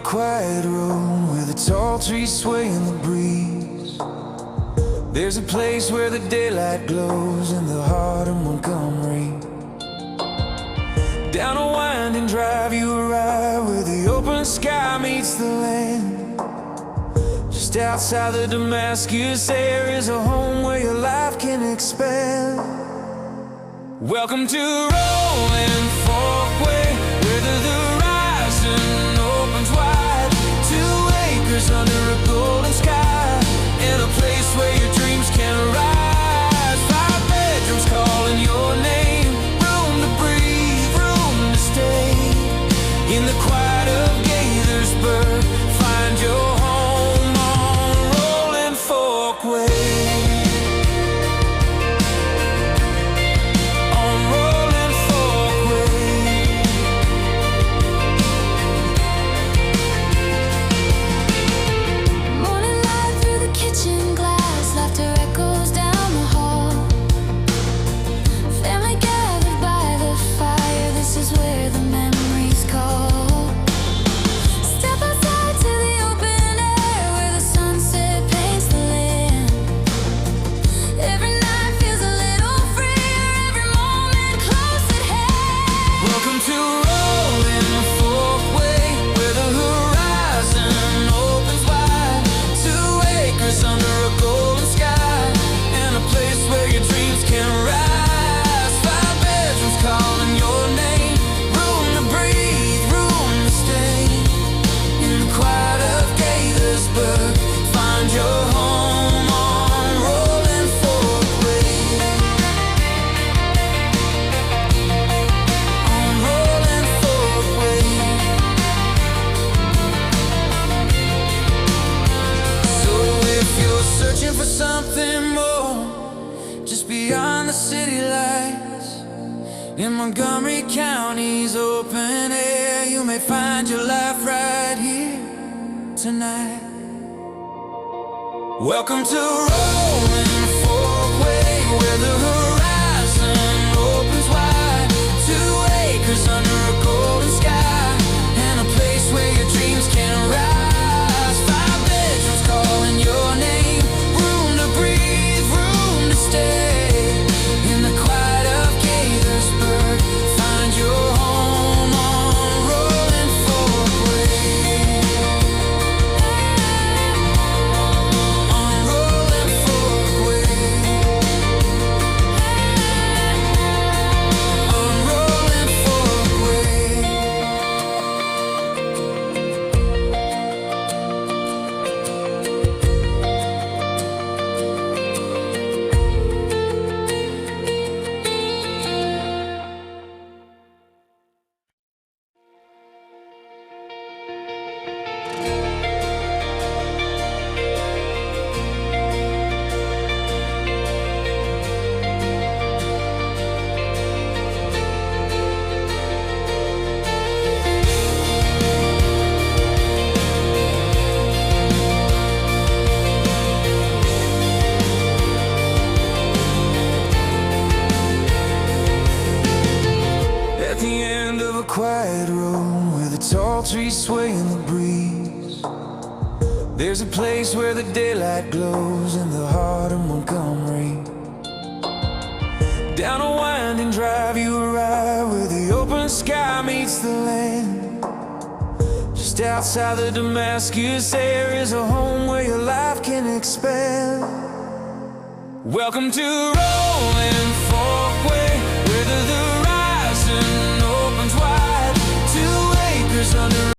quiet road where the tall trees sway in the breeze. There's a place where the daylight glows in the heart of Montgomery. Down a winding drive you arrive where the open sky meets the land. Just outside the Damascus there is a home where your life can expand. Welcome to Rolling Forkway, where the horizon opens wide. 2 acres under a golden sky, in a place where your dreams can rise. 5 bedrooms calling your name, room to breathe, room to stay. In the quiet of Gaithersburg, find your home on Rolling Forkway. Beyond the city lights, in Montgomery County's open air, you may find your life right here tonight. Welcome to Rolling Forkway, where the horizon opens wide. 2 acres under a golden sky, and a place where your dreams can rise. 5 bedrooms calling your name, room to breathe, room to stay. At the end of a quiet road where the tall trees sway in the breeze, there's a place where the daylight glows in the heart of Montgomery. Down a winding drive you arrive where the open sky meets the land. Just outside the Damascus there is a home where your life can expand. Welcome to Rolling Forkway, where the horizon opens wide. 2 acres under